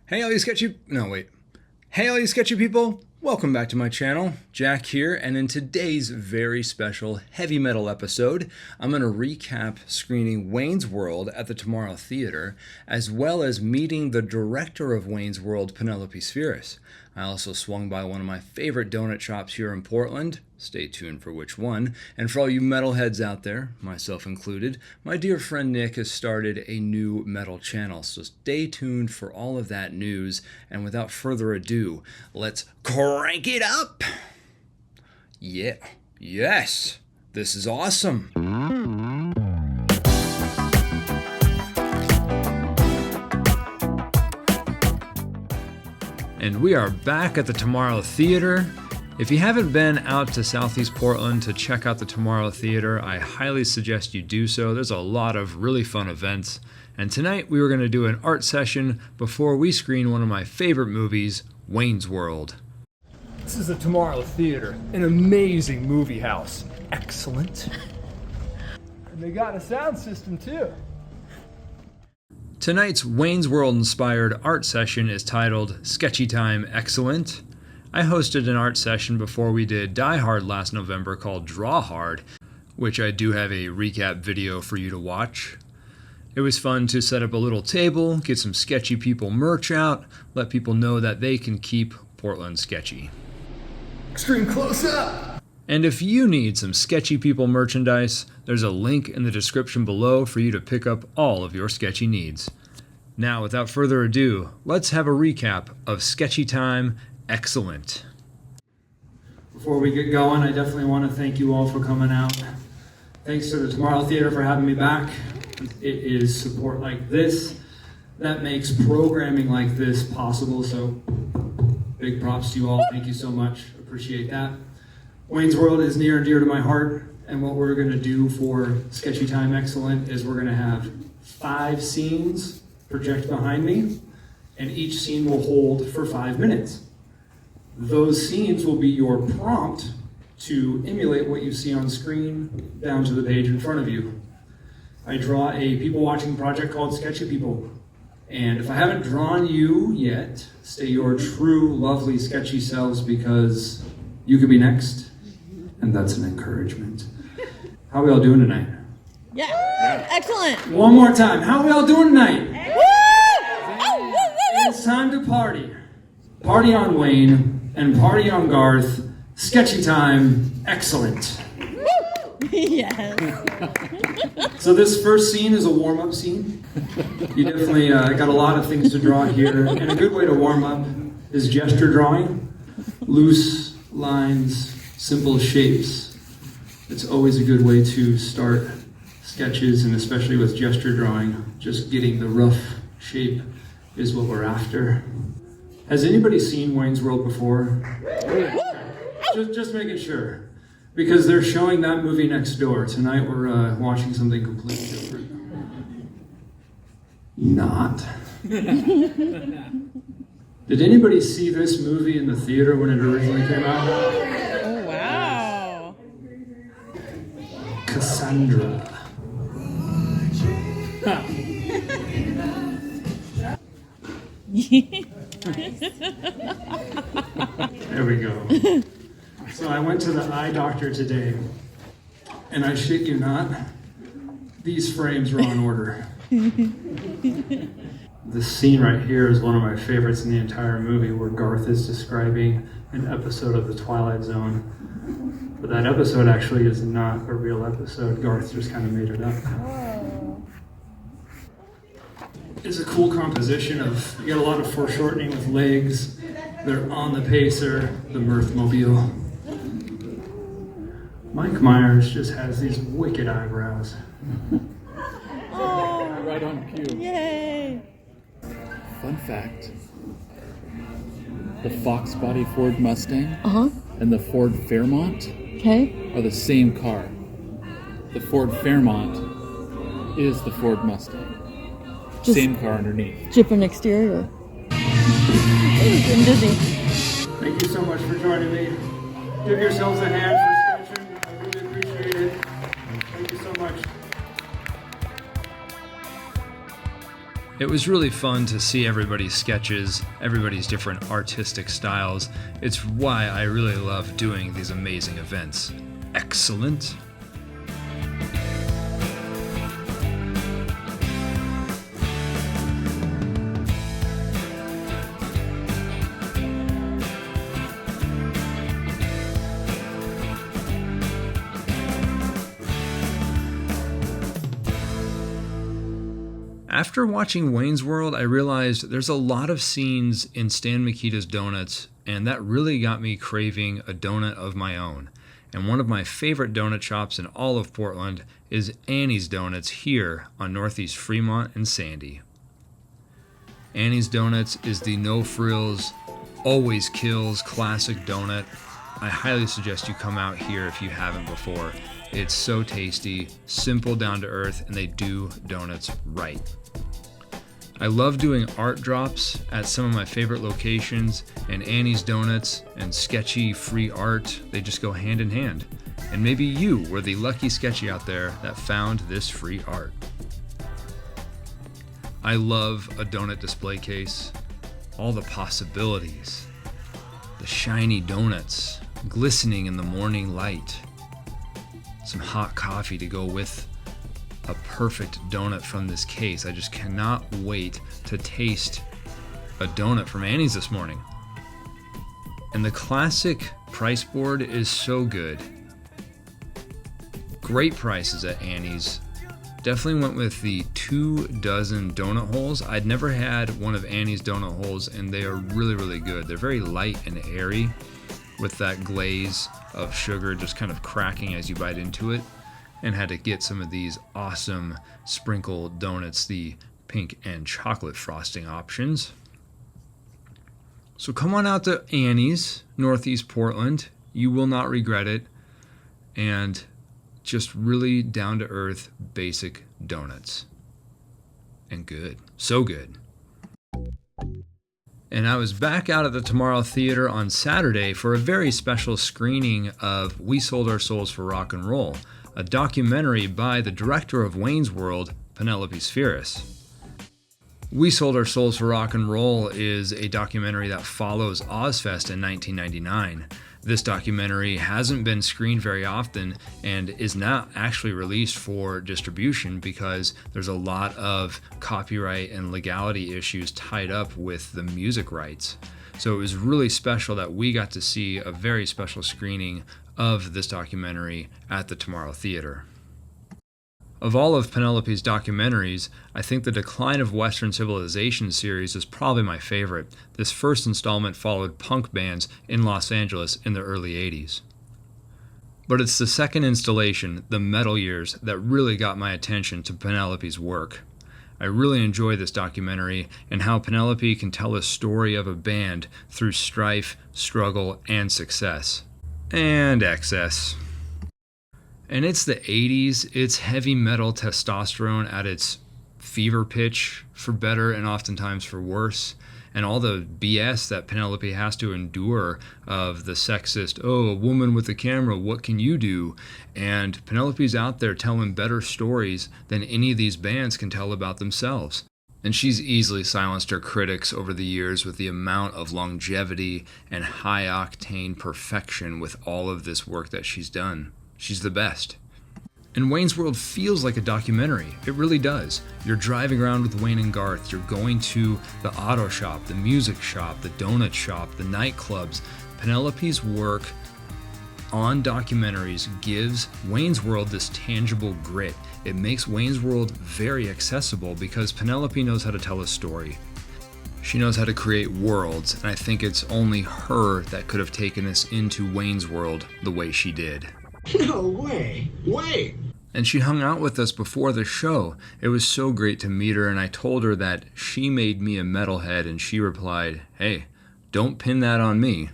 Hey all you sketchy... No, wait. Hey all you sketchy people! Welcome back to my channel. Jack here, and in today's very special heavy metal episode, I'm going to recap screening Wayne's World at the Tomorrow Theater, as well as meeting the director of Wayne's World, Penelope Spheeris. I also swung by one of my favorite donut shops here in Portland. Stay tuned for which one. And for all you metalheads out there, myself included, my dear friend Nick has started a new metal channel, so stay tuned for all of that news. And without further ado, let's crank it up! Yeah, yes, this is awesome! And we are back at the Tomorrow Theater. If you haven't been out to Southeast Portland to check out the Tomorrow Theater, I highly suggest you do so. There's a lot of really fun events. And tonight we were going to do an art session before we screen one of my favorite movies, Wayne's World. This is the Tomorrow Theater, an amazing movie house. Excellent. And they got a sound system too. Tonight's Wayne's World-inspired art session is titled Sketchy Time Excellent. I hosted an art session before we did Die Hard last November called Draw Hard, which I do have a recap video for you to watch. It was fun to set up a little table, get some sketchy people merch out, let people know that they can keep Portland sketchy. Extreme close-up! And if you need some sketchy people merchandise, there's a link in the description below for you to pick up all of your sketchy needs. Now, without further ado, let's have a recap of Sketchy Time Excellent. Before we get going, I definitely want to thank you all for coming out. Thanks to the Tomorrow Theater for having me back. It is support like this that makes programming like this possible, so big props to you all. Thank you so much. Appreciate that. Wayne's World is near and dear to my heart, and what we're going to do for Sketchy Time Excellent is we're going to have 5 scenes project behind me, and each scene will hold for 5 minutes. Those scenes will be your prompt to emulate what you see on screen down to the page in front of you. I draw a people watching project called Sketchy People, and if I haven't drawn you yet, stay your true, lovely, sketchy selves, because you could be next. And that's an encouragement. How are we all doing tonight? Yeah. Excellent. One more time. How are we all doing tonight? Woo! Oh, woo, woo, woo. It's time to party. Party on Wayne and party on Garth. Sketchy time. Excellent. Yes. So this first scene is a warm-up scene. You definitely got a lot of things to draw here. And a good way to warm up is gesture drawing. Loose lines, simple shapes. It's always a good way to start sketches, and especially with gesture drawing, just getting the rough shape is what we're after. Has anybody seen Wayne's World before? Just making sure, because they're showing that movie next door. Tonight we're watching something completely different. Not. Did anybody see this movie in the theater when it originally came out? Oh, wow. Cassandra. There we go. So I went to the eye doctor today, and I shit you not, these frames were on order. This scene right here is one of my favorites in the entire movie, where Garth is describing an episode of The Twilight Zone. But that episode actually is not a real episode. Garth just kind of made it up. Oh. It's a cool composition of, you got a lot of foreshortening with legs. They're on the pacer, the Mirthmobile. Mike Myers just has these wicked eyebrows. Oh. Right on cue. Yay. Fun fact, the Fox body Ford Mustang Uh-huh. and the Ford Fairmont Okay. are the same car. The Ford Fairmont is the Ford Mustang. Just Same car underneath. different exterior. I'm getting dizzy. Thank you so much for joining me. Give yourselves a hand for sketching. I really appreciate it. Thank you so much. It was really fun to see everybody's sketches, everybody's different artistic styles. It's why I really love doing these amazing events. Excellent. After watching Wayne's World, I realized there's a lot of scenes in Stan Mikita's donuts, and that really got me craving a donut of my own. And one of my favorite donut shops in all of Portland is Annie's Donuts here on Northeast Fremont and Sandy. Annie's Donuts is the no-frills, always kills classic donut. I highly suggest you come out here if you haven't before. It's so tasty, simple, down to earth, and they do donuts right. I love doing art drops at some of my favorite locations, and Annie's Donuts and sketchy free art, they just go hand in hand. And maybe you were the lucky sketchy out there that found this free art. I love a donut display case, all the possibilities, the shiny donuts glistening in the morning light, some hot coffee to go with a perfect donut from this case. I just cannot wait to taste a donut from Annie's this morning. And the classic price board is so good. Great prices at Annie's. Definitely went with the 2 dozen donut holes. I'd never had one of Annie's donut holes, and they are really, really good. They're very light and airy with that glaze of sugar just kind of cracking as you bite into it. And had to get some of these awesome sprinkle donuts, the pink and chocolate frosting options. So come on out to Annie's, Northeast Portland. You will not regret it. And just really down-to-earth, basic donuts. And good. So good. And I was back out at the Tomorrow Theater on Saturday for a very special screening of We Sold Our Souls for Rock and Roll, a documentary by the director of Wayne's World, Penelope Spheeris. We Sold Our Souls for Rock and Roll is a documentary that follows Ozfest in 1999. This documentary hasn't been screened very often and is not actually released for distribution because there's a lot of copyright and legality issues tied up with the music rights. So it was really special that we got to see a very special screening of this documentary at the Tomorrow Theater. Of all of Penelope's documentaries, I think the Decline of Western Civilization series is probably my favorite. This first installment followed punk bands in Los Angeles in the early 80s. But it's the second installation, The Metal Years, that really got my attention to Penelope's work. I really enjoy this documentary and how Penelope can tell a story of a band through strife, struggle, and success. And excess. And it's the 80s, it's heavy metal testosterone at its fever pitch, for better and oftentimes for worse, and all the BS that Penelope has to endure of the sexist, oh, a woman with a camera, what can you do? And Penelope's out there telling better stories than any of these bands can tell about themselves. And she's easily silenced her critics over the years with the amount of longevity and high-octane perfection with all of this work that she's done. She's the best. And Wayne's World feels like a documentary. It really does. You're driving around with Wayne and Garth. You're going to the auto shop, the music shop, the donut shop, the nightclubs. Penelope's work on documentaries gives Wayne's World this tangible grit. It makes Wayne's World very accessible because Penelope knows how to tell a story. She knows how to create worlds, and I think it's only her that could have taken us into Wayne's World the way she did. No way! Wait! And she hung out with us before the show. It was so great to meet her, and I told her that she made me a metalhead, and she replied, hey, don't pin that on me.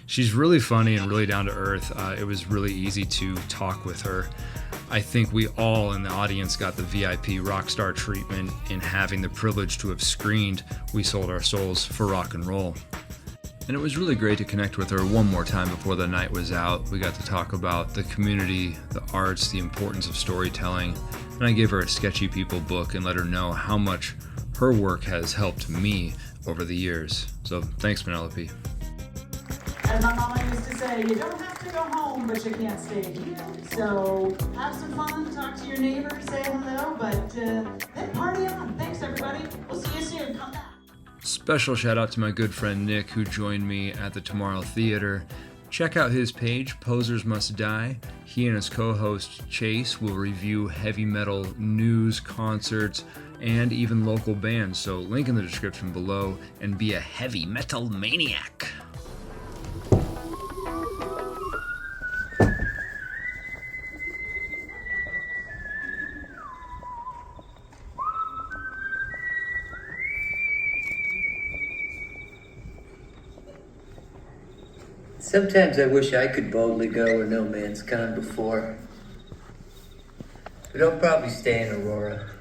She's really funny and really down to earth. It was really easy to talk with her. I think we all in the audience got the VIP rock star treatment in having the privilege to have screened We Sold Our Souls for Rock and Roll. And it was really great to connect with her one more time before the night was out. We got to talk about the community, the arts, the importance of storytelling, and I gave her a Sketchy People book and let her know how much her work has helped me over the years. So thanks, Penelope. As my mama used to say, you don't have to go home, but you can't stay here. So have some fun, talk to your neighbors, say hello, but then party on. Thanks, everybody. We'll see you soon. Come back. Special shout out to my good friend Nick, who joined me at the Tomorrow Theater. Check out his page, Posers Must Die. He and his co-host Chase will review heavy metal news, concerts, and even local bands. So link in the description below, and be a heavy metal maniac. Sometimes I wish I could boldly go where no man's gone before. But I'll probably stay in Aurora.